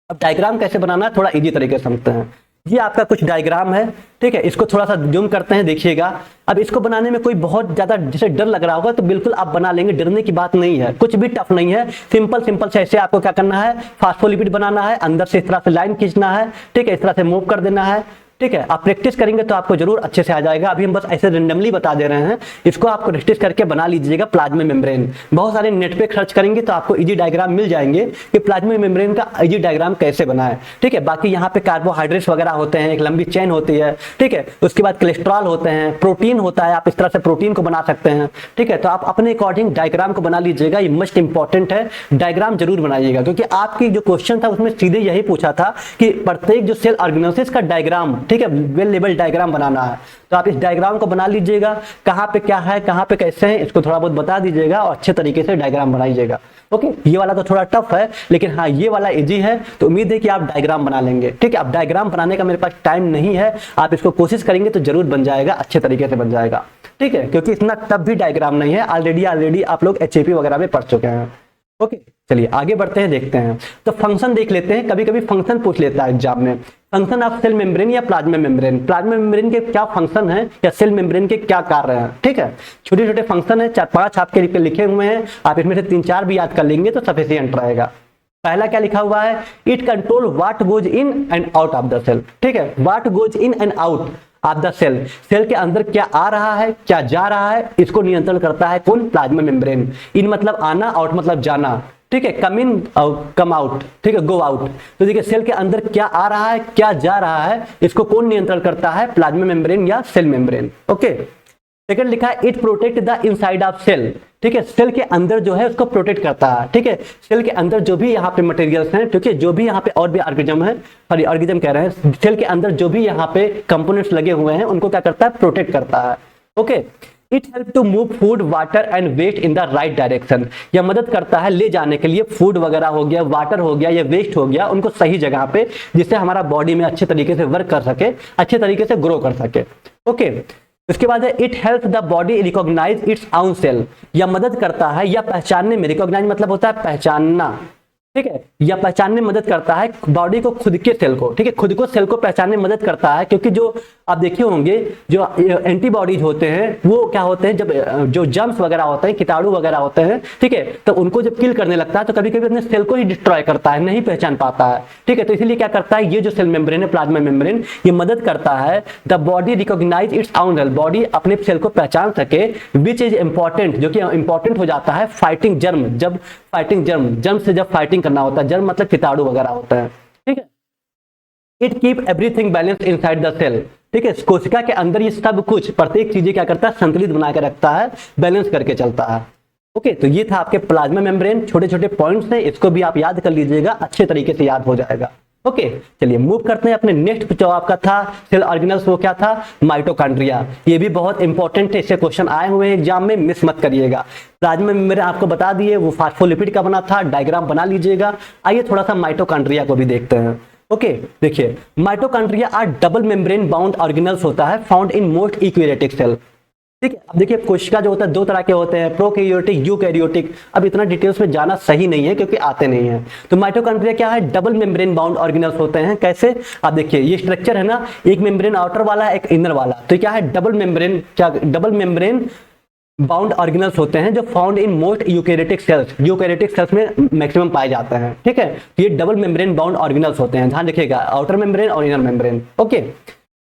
अब डायग्राम कैसे बनाना है थोड़ा इजी तरीके से समझते हैं। ये आपका कुछ डायग्राम है। ठीक है, इसको थोड़ा सा जूम करते हैं, देखिएगा। अब इसको बनाने में कोई बहुत ज्यादा जैसे डर लग रहा होगा तो बिल्कुल आप बना लेंगे, डरने की बात नहीं है, कुछ भी टफ नहीं है। सिंपल से ऐसे आपको क्या करना है? फास्फोलिपिड बनाना है, अंदर से इस तरह से लाइन खींचना है। ठीक है, इस तरह से मूव कर देना है। ठीक है, आप प्रैक्टिस करेंगे तो आपको जरूर अच्छे से आ जाएगा। अभी हम बस ऐसे रेंडमली बता दे रहे हैं, इसको आप प्रैक्टिस करके बना लीजिएगा प्लाज्मा मेम्ब्रेन। बहुत सारे नेट पे सर्च करेंगे तो आपको इजी डायग्राम मिल जाएंगे कि प्लाज्मा मेम्ब्रेन का इजी डायग्राम कैसे बनाए। ठीक है, बाकी यहाँ पे कार्बोहाइड्रेट्स वगैरह होते हैं, एक लंबी चेन होती है। ठीक है, उसके बाद कोलेस्ट्रॉल होते हैं, प्रोटीन होता है, आप इस तरह से प्रोटीन को बना सकते हैं। ठीक है, तो आप अपने अकॉर्डिंग डायग्राम को बना लीजिएगा, ये मोस्ट इंपॉर्टेंट है, डायग्राम जरूर बनाइएगा। क्योंकि आपकी जो क्वेश्चन था उसमें सीधे यही पूछा था कि प्रत्येक जो सेल ऑर्गेनेसिस का डायग्राम, ठीक है, वेल लेवल डायग्राम बनाना है। तो आप इस डायग्राम को बना लीजिएगा, कहाँ पे क्या है, कहाँ पे कैसे है, इसको थोड़ा बहुत बता दीजिएगा और अच्छे तरीके से डायग्राम बनाइएगा। ओके, ये वाला तो थोड़ा टफ है, लेकिन हाँ ये वाला इजी है, तो उम्मीद है कि आप डायग्राम बना लेंगे। ठीक है, अब डायग्राम बनाने का मेरे पास टाइम नहीं है, आप इसको कोशिश करेंगे तो जरूर बन जाएगा, अच्छे तरीके से बन जाएगा। ठीक है, क्योंकि इतना टफ भी डायग्राम नहीं है, ऑलरेडी आप लोग HAP वगैरह में पढ़ चुके हैं। ओके, चलिए आगे बढ़ते हैं, देखते हैं। तो फंक्शन देख लेते हैं, कभी कभी फंक्शन पूछ लेता है एग्जाम में, फंक्शन ऑफ सेल मेम्ब्रेन या प्लाज्मा मेम्ब्रेन, प्लाज्मा मेम्ब्रेन के क्या फंक्शन है या सेल मेम्ब्रेन के क्या कार्य हैं। ठीक है, छोटे छोटे फंक्शन है, 4-5 आपके लिखे हुए हैं, आप इसमें से 3-4 भी याद कर लेंगे तो सफिशिएंट रहेगा। पहला क्या लिखा हुआ है, it control what goes in and out of the cell. ठीक है, what goes in and out of the cell, cell के अंदर क्या आ रहा है क्या जा रहा है, इसको नियंत्रण करता है कौन, प्लाज्मा मेम्ब्रेन। इन मतलब आना, आउट मतलब जाना। ठीक है, कम इन कम आउट, ठीक है, गो आउट। तो देखिए सेल के अंदर क्या आ रहा है क्या जा रहा है, इसको कौन नियंत्रण करता है, प्लाज्मा मेम्ब्रेन या सेल मेम्ब्रेन। ओके, सेकंड लिखा है it protect the inside of cell. ठीक है, सेल के अंदर जो है उसको प्रोटेक्ट करता है। ठीक है, सेल के अंदर जो भी यहाँ पे मटेरियल्स हैं, ठीक है, जो भी यहाँ पे और भी ऑर्गेनिज्म है, सॉरी ऑर्गेनिज्म कह रहे हैं, सेल के अंदर जो भी यहाँ पे कंपोनेंट्स लगे हुए हैं उनको क्या करता है, प्रोटेक्ट करता है। Okay, it help to move food water and waste in the right direction, यह मदद करता है ले जाने के लिए, फूड वगैरह हो गया, वाटर हो गया या वेस्ट हो गया, उनको सही जगह पे, जिससे हमारा बॉडी में अच्छे तरीके से वर्क कर सके, अच्छे तरीके से ग्रो कर सके। ओके, उसके बाद है it help the body recognize its own cell, यह मदद करता है या पहचानने में, रिकॉग्नाइज मतलब होता है पहचानना। ठीक है, या पहचानने में मदद करता है बॉडी को, खुद के सेल को। ठीक है, खुद को सेल को पहचानने में मदद करता है, क्योंकि जो आप देखे होंगे जो एंटीबॉडीज होते हैं वो क्या होते हैं, जब जो जर्म्स वगैरह होते हैं, कीटाणु वगैरह होते हैं, ठीक है, तो उनको जब किल करने लगता है तो कभी कभी अपने सेल को ही डिस्ट्रॉय करता है, नहीं पहचान पाता है। ठीक है, तो इसीलिए क्या करता है, ये जो सेल मेम्ब्रेन है, प्लाज्मा मेम्ब्रेन, ये मदद करता है the body recognize its own cell, body अपने सेल को पहचान सके, विच इज इंपॉर्टेंट, जो कि इंपॉर्टेंट हो जाता है फाइटिंग जर्म, जब फाइटिंग जर्म से जब फाइटिंग करना होता है, जर्म मतलब कीटाणु वगैरह होता है। ठीक है, it keep everything balance inside the cell. ठीक है, कोशिका के अंदर ये सब कुछ, प्रत्येक चीजें क्या करता है, संतुलित बना के रखता है, बैलेंस करके चलता है। ओके, तो ये था आपके प्लाज्मा मेम्ब्रेन, छोटे छोटे पॉइंट्स हैं, इसको भी आप याद कर लीजिएगा, अच्छे तरीके से याद हो जाएगा। ओके, चलिए मूव करते हैं अपने नेक्स्ट जो आपका था सेल ऑर्गेनल्स, वो क्या था, माइटोकॉन्ड्रिया। ये भी बहुत इंपॉर्टेंट है, इससे क्वेश्चन आए हुए हैं एग्जाम में, मिस मत करिएगा। प्लाज्मा मेम्ब्रेन आपको बता दिए वो फास्फोलिपिड का बना था, डायग्राम बना लीजिएगा। आइए थोड़ा सा माइटोकॉन्ड्रिया को भी देखते हैं। ओके, देखिए mitochondria are double membrane bound organelles होता है, found in most eukaryotic cell. ठीक है, अब देखिए कोशिका जो होता है 2 तरह के होते हैं, प्रोकैरियोटिक, यूकैरियोटिक। अब इतना डिटेल्स में जाना सही नहीं है क्योंकि आते नहीं है। तो माइटोकॉन्ड्रिया क्या है, डबल मेम्ब्रेन बाउंड ऑर्गेनल्स होते हैं। कैसे, आप देखिए ये स्ट्रक्चर है ना, एक मेम्ब्रेन आउटर वाला एक इनर वाला, तो क्या है डबल मेम्ब्रेन, क्या डबल मेम्ब्रेन बाउंड ऑर्गेनल्स होते हैं जो found in most eukaryotic cells, eukaryotic cells में मैक्सिमम पाए जाते हैं। ठीक है, ये डबल मेम्ब्रेन बाउंड ऑर्गेनल्स होते हैं, ध्यान रखिएगा, आउटर मेम्ब्रेन और inner membrane. Okay,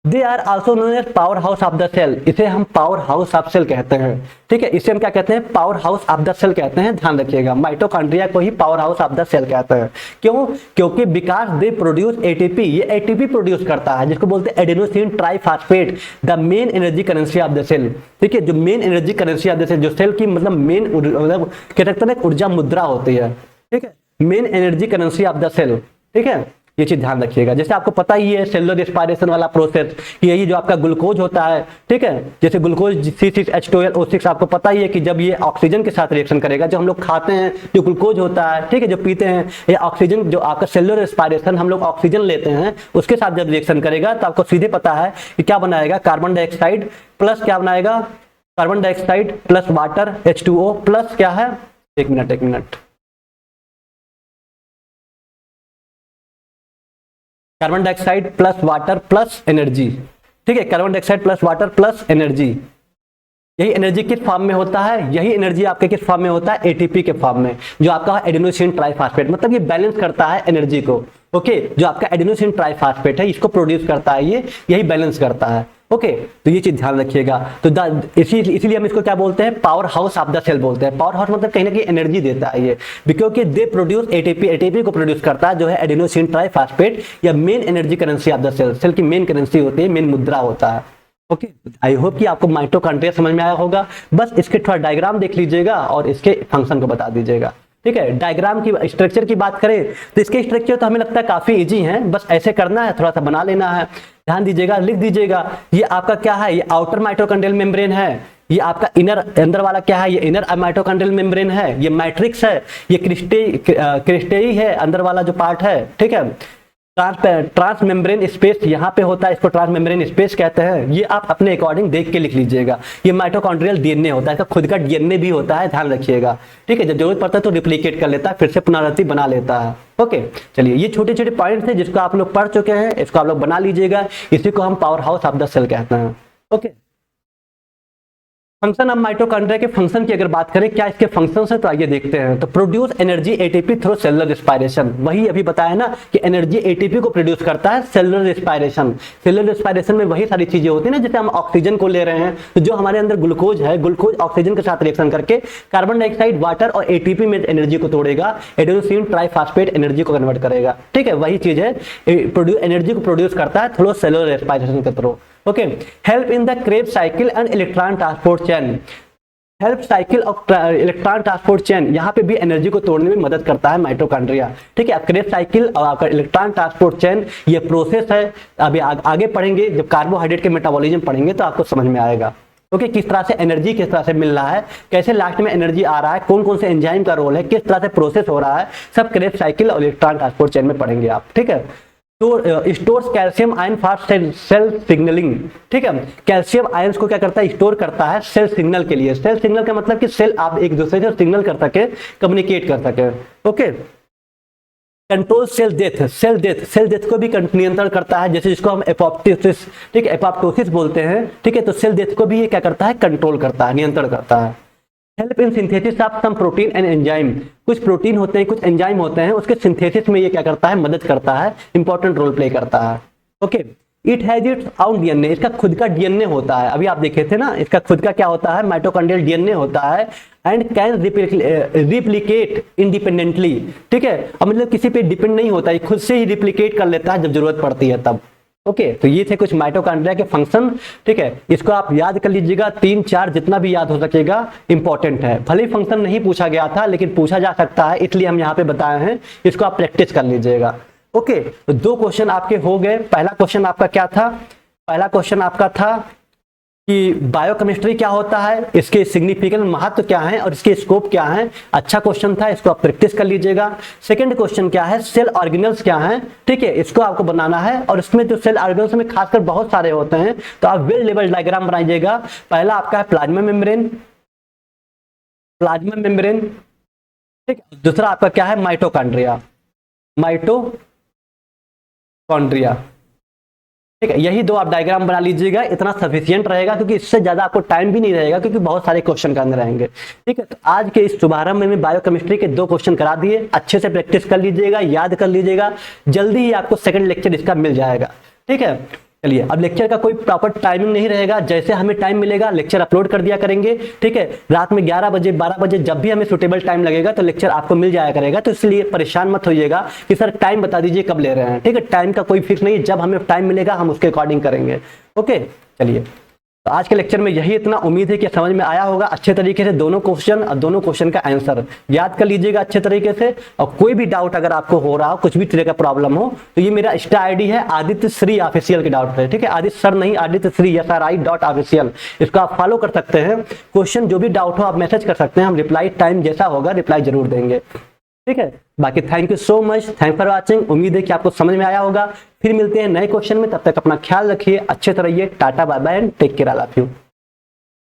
they are also known as power house of the cell, इसे हम पावर हाउस ऑफ सेल कहते हैं। ठीक है, इसे हम क्या कहते हैं, power house of the cell कहते हैं, ध्यान रखिएगा, माइटोकॉन्ड्रिया को ही power house of the cell कहते हैं। क्यों, क्योंकि बिकॉज दे प्रोड्यूस एटीपी, ये एटीपी प्रोड्यूस करता है, जिसको बोलते हैं adenosine triphosphate, the main energy currency of the cell. ठीक है, जो main energy currency of the cell, जो सेल की मतलब मेन मतलब क्या कहते हैं ऊर्जा मुद्रा होती है। ठीक है, main energy currency of the cell. ठीक है, ये चीज ध्यान रखिएगा। जैसे आपको पता ही है सेलुलर रेस्पिरेशन वाला प्रोसेस, यही जो आपका ग्लूकोज होता है, ठीक है, जैसे ग्लूकोज C6H12O6 आपको पता ही है कि जब ये ऑक्सीजन के साथ रिएक्शन करेगा, जो हम लोग खाते हैं जो ग्लूकोज होता है, ठीक है, जो पीते हैं, ये ऑक्सीजन, जो आपका सेलुलर रेस्पिरेशन हम लोग ऑक्सीजन लेते हैं उसके साथ जब रिएक्शन करेगा तो आपको सीधे पता है कि क्या बनाएगा, कार्बन डाइऑक्साइड प्लस क्या बनाएगा, carbon dioxide plus water H2O plus क्या है, एक minute, carbon dioxide plus water plus energy. ठीक है, carbon dioxide plus water plus energy, यही एनर्जी किस फॉर्म में होता है, यही एनर्जी आपके किस फॉर्म में होता है, एटीपी के फॉर्म में, जो आपका एडेनोसिन ट्राइफॉस्फेट, मतलब ये बैलेंस करता है एनर्जी को। ओके, जो आपका एडेनोसिन ट्राइफॉस्फेट है इसको प्रोड्यूस करता है, ये यही बैलेंस करता है। ओके, तो ये चीज ध्यान रखिएगा। तो इसीलिए हम इसको क्या बोलते हैं, power house of the cell बोलते हैं। पावर हाउस मतलब कहीं ना कहीं एनर्जी देता है ये, क्योंकि दे प्रोड्यूस एटीपी, एटीपी को प्रोड्यूस करता है जो है एडेनोसिन ट्राइफॉस्फेट, या main energy currency of the cell, cell की मेन करेंसी होती है, मेन मुद्रा होता है। ओके, आई होप कि आपको माइटोकॉन्ड्रिया समझ में आया होगा। बस इसके थोड़ा डायग्राम देख लीजिएगा और इसके फंक्शन को बता दीजिएगा। ठीक है, डायग्राम की स्ट्रक्चर की बात करें तो इसके स्ट्रक्चर तो हमें लगता है काफी इजी है, बस ऐसे करना है, थोड़ा सा बना लेना है। ध्यान दीजिएगा, लिख दीजिएगा, ये आपका क्या है, ये आउटर माइटोकॉन्ड्रियल मेम्ब्रेन है, ये आपका इनर अंदर वाला क्या है, ये इनर माइटोकॉन्ड्रियल मेम्ब्रेन है, ये मैट्रिक्स है, ये क्रिस्टेई है अंदर वाला जो पार्ट है। ठीक है, ट्रांस मेम्ब्रेन स्पेस यहाँ पे होता है, इसको ट्रांस मेम्ब्रेन स्पेस कहते हैं। ये आप अपने अकॉर्डिंग देख के लिख लीजिएगा। ये माइटोकॉन्ड्रियल डीएनए होता है, इसका खुद का डीएनए भी होता है, ध्यान रखिएगा, ठीक है। जब जरूरत पड़ता है तो रिप्लिकेट कर लेता है, फिर से पुनरावृत्ति बना लेता है। ओके, चलिए ये छोटे छोटे पॉइंट्स हैं जिसको आप लोग पढ़ चुके हैं, इसको आप लोग बना लीजिएगा। इसी को हम power house of the cell कहते हैं। ओके, फंक्शन ऑफ माइटोकॉन्ड्रिया के फंक्शन की अगर बात करें, क्या इसके फंक्शन है, तो आइए देखते हैं। तो produce energy ATP through cellular respiration, वही अभी बताया ना कि एनर्जी एटीपी को प्रोड्यूस करता है सेलुलर रेस्पिरेशन। सेलुलर रेस्पिरेशन में वही सारी चीजें होती है ना, जैसे हम ऑक्सीजन को ले रहे हैं तो जो हमारे अंदर ग्लूकोज है, ग्लूकोज ऑक्सीजन के साथ रिएक्शन करके कार्बन डाइऑक्साइड, वाटर और एटीपी में एनर्जी को तोड़ेगा, एडेनोसिन ट्राइफॉस्फेट एनर्जी को कन्वर्ट करेगा, ठीक है। वही चीज है, एनर्जी को प्रोड्यूस करता है थ्रू सेलुलर रेस्पिरेशन के through. Okay, help in the Krebs cycle and electron transport chain. Help cycle of electron transport chain, यहाँ पे भी एनर्जी को तोड़ने में मदद करता है माइटोकॉन्ड्रिया, ठीक है। क्रेब्स साइकिल और आपका इलेक्ट्रॉन ट्रांसपोर्ट चेन ये प्रोसेस है, अभी आगे पढ़ेंगे, जब कार्बोहाइड्रेट के मेटाबॉलिज्म पढ़ेंगे तो आपको समझ में आएगा। ओके, किस तरह से एनर्जी किस तरह से मिल रहा है, कैसे लास्ट में एनर्जी आ रहा है, कौन कौन से एंजाइम का रोल है, किस तरह से प्रोसेस हो रहा है, सब क्रेब्स साइकिल और इलेक्ट्रॉन ट्रांसपोर्ट चेन में पढ़ेंगे आप, ठीक है। तो stores calcium ion for sale signalling, ठीक है। कैल्शियम आयंस को क्या करता है, स्टोर करता है सेल सिग्नल के लिए। सेल सिग्नल का मतलब कि सेल आप एक दूसरे से सिग्नल कर सके, कम्युनिकेट कर सके। Okay, control cell death, cell death को भी नियंत्रण करता है, जैसे जिसको हम एपोप्टोसिस, ठीक है, एपोप्टोसिस बोलते हैं, ठीक है। तो सेल डेथ को भी ये क्या करता है, कंट्रोल करता है, नियंत्रण करता है। Help in synthesis of some protein and enzyme, कुछ प्रोटीन होते हैं, कुछ एंजाइम होते हैं, उसके सिंथेसिस में ये क्या करता है, मदद करता है, इंपॉर्टेंट रोल प्ले करता है। Okay, it has its own DNA, इसका खुद का डीएनए होता है, अभी आप देखे थे ना, इसका खुद का क्या होता है, माइटोकॉन्ड्रियल डीएनए होता है। एंड कैन रिप्लिकेट इंडिपेंडेंटली, ठीक है। अब मतलब किसी पे डिपेंड नहीं होता है, खुद से ही रिप्लिकेट कर लेता है जब जरूरत पड़ती है तब। ओके, तो ये थे कुछ माइटोकॉन्ड्रिया के फंक्शन, ठीक है। इसको आप याद कर लीजिएगा, 3-4 जितना भी याद हो सकेगा इंपॉर्टेंट है। भले ही फंक्शन नहीं पूछा गया था लेकिन पूछा जा सकता है, इसलिए हम यहाँ पे बताए हैं, इसको आप प्रैक्टिस कर लीजिएगा। ओके, तो 2 क्वेश्चन आपके हो गए। पहला क्वेश्चन आपका क्या था, पहला क्वेश्चन आपका था कि बायोकेमिस्ट्री क्या होता है, इसके सिग्निफिकेंट महत्व क्या है और इसके स्कोप क्या है। अच्छा क्वेश्चन था, इसको आप प्रैक्टिस कर लीजिएगा। सेकंड क्वेश्चन क्या है, सेल ऑर्गेनल्स क्या हैं, ठीक है, इसको आपको बनाना है। और इसमें जो सेल ऑर्गेनल्स में खासकर बहुत सारे होते हैं, तो आप वेल लेवल डायग्राम बनाइएगा। पहला आपका है प्लाज्मा मेम्ब्रेन, प्लाज्मा मेम्ब्रेन, ठीक। दूसरा आपका क्या है, माइटोकॉन्ड्रिया, माइटोकॉन्ड्रिया, ठीक है। यही 2 आप डायग्राम बना लीजिएगा, इतना सफिशिएंट रहेगा, क्योंकि इससे ज्यादा आपको टाइम भी नहीं रहेगा, क्योंकि बहुत सारे क्वेश्चन करने रहेंगे, ठीक है। तो आज के इस शुभारंभ में मैं बायोकेमिस्ट्री के 2 क्वेश्चन करा दिए, अच्छे से प्रैक्टिस कर लीजिएगा, याद कर लीजिएगा, जल्दी ही आपको सेकंड लेक्चर इसका मिल जाएगा, ठीक है। चलिए, अब लेक्चर का कोई प्रॉपर टाइमिंग नहीं रहेगा, जैसे हमें टाइम मिलेगा लेक्चर अपलोड कर दिया करेंगे, ठीक है। रात में 11 बजे 12 बजे जब भी हमें सुटेबल टाइम लगेगा तो लेक्चर आपको मिल जाया करेगा। तो इसलिए परेशान मत होइएगा कि सर टाइम बता दीजिए कब ले रहे हैं, ठीक है। टाइम का कोई फिक्स नहीं, जब हमें टाइम मिलेगा हम उसके अकॉर्डिंग करेंगे। ओके, चलिए, तो आज के लेक्चर में यही इतना, उम्मीद है कि समझ में आया होगा अच्छे तरीके से। दोनों क्वेश्चन और दोनों क्वेश्चन का आंसर याद कर लीजिएगा अच्छे तरीके से। और कोई भी डाउट अगर आपको हो रहा हो, कुछ भी तरह का प्रॉब्लम हो, तो ये मेरा इंस्टा आईडी है आदित्य श्री ऑफिशियल के डाउट है, ठीक है। आदित्य सर नहीं, आदित्य श्री SRI.official, इसको आप फॉलो कर सकते हैं। क्वेश्चन जो भी डाउट हो आप मैसेज कर सकते हैं, हम रिप्लाई टाइम जैसा होगा रिप्लाई जरूर देंगे, ठीक है। बाकी thank you so much, thank for watching. उम्मीद है कि आपको समझ में आया होगा। फिर मिलते हैं नए क्वेश्चन में, तब तक अपना ख्याल रखिए, अच्छे से रहिए। Tata, bye bye and take care, all of you.